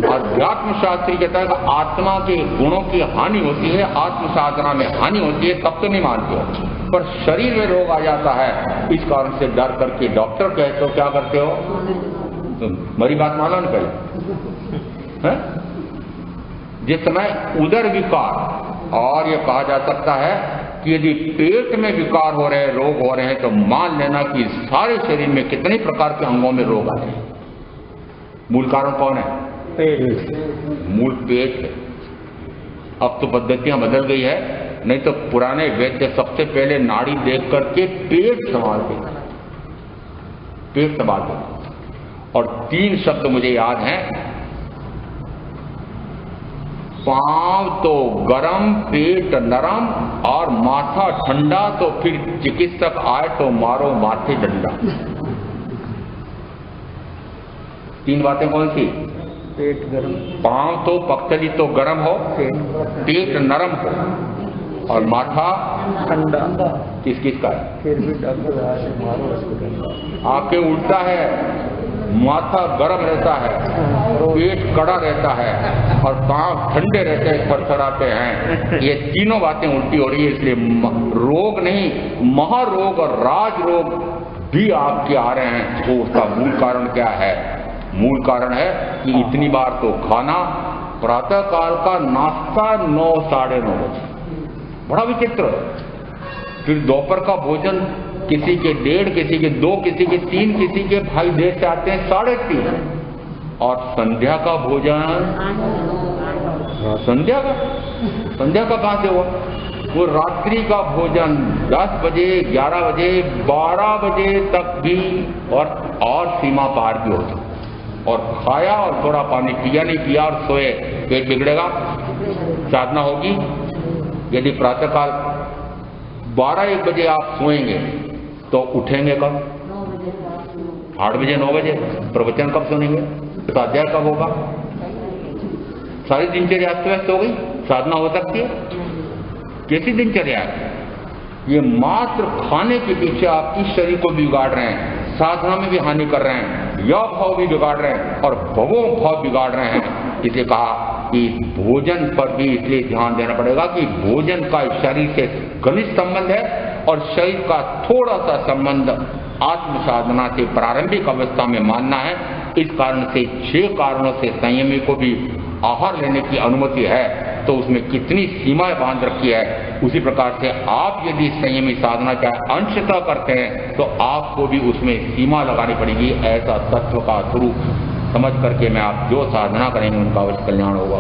अध्यात्म शास्त्री कहता है कि आत्मा के गुणों की हानि होती है, आत्म साधना में हानि होती है, तब तो नहीं मानते हो। पर शरीर में रोग आ जाता है, इस कारण से डर करके डॉक्टर कहते हो, क्या करते हो? तो मेरी बात मानो ना भाई। जिस समय उदर विकार, और ये कहा जा सकता है कि यदि पेट में विकार हो रहे हैं, रोग हो रहे हैं, तो मान लेना कि सारे शरीर में कितने प्रकार के अंगों में रोग आए हैं। मूल कारण कौन है? मूल पेट है। अब तो पद्धतियां बदल गई है, नहीं तो पुराने वैद्य सबसे पहले नाड़ी देख करके पेट संभालते, पेट संभालते। और 3 शब्द मुझे याद हैं, पांव तो गरम, पेट नरम और माथा ठंडा, तो फिर चिकित्सक आए तो मारो माथे डंडा। 3 बातें कौन सी?
पेट गरम,
पांव तो पक्तली तो गरम हो, पेट नरम हो, और माथा
ठंडा।
किस किस का है?
फिर भी डॉक्टर आए मारो उसको डंडा।
आपके उल्टा है, माथा गरम रहता है, पेट कड़ा रहता है, और पांव ठंडे रहते हैं, फरफराते हैं। ये तीनों बातें उल्टी हो रही है। इसलिए रोग नहीं, महारोग और राज रोग भी आपके आ रहे हैं। तो उसका मूल कारण क्या है? मूल कारण है कि इतनी बार तो खाना, प्रातः काल का नाश्ता 9 साढ़े 9 बजे, बड़ा विचित्र। फिर दोपहर का भोजन किसी के 1:30, किसी के 2, किसी के 3, किसी के भाई देर से आते हैं 3:30। और संध्या का भोजन, संध्या का कहां से हुआ? वो रात्रि का भोजन 10 बजे, 11 बजे, 12 बजे तक भी और सीमा पार भी होता। और खाया और थोड़ा पानी पिया, नहीं पिया और सोए, पेट बिगड़ेगा, साधना होगी। यदि प्रातःकाल 12-1 बजे आप सोएंगे तो उठेंगे कब? 8 बजे 9 बजे। प्रवचन कब सुनेंगे? स्वाध्याय कब होगा? सारी दिनचर्या अस्त व्यस्त हो गई, साधना हो सकती है? कैसी दिनचर्या है? ये मात्र खाने के पीछे आपकी शरीर को बिगाड़ रहे हैं, साधना में भी हानि कर रहे हैं, यह भाव भी बिगाड़ रहे हैं और भवों भाव बिगाड़ रहे हैं। इसलिए कहा कि भोजन पर भी इसलिए ध्यान देना पड़ेगा कि भोजन का शरीर से घनिष्ठ संबंध है, और शरीर का थोड़ा सा संबंध आत्म साधना से प्रारंभिक अवस्था में मानना है। इस कारण से 6 कारणों से संयमी को भी आहार लेने की अनुमति है, तो उसमें कितनी सीमाएं बांध रखी है। उसी प्रकार से आप यदि संयमी साधना का अंशतः करते हैं तो आपको भी उसमें सीमा लगानी पड़ेगी। ऐसा तत्व का स्वरूप समझ करके मैं आप जो साधना करेंगे उनका अवश्य कल्याण होगा।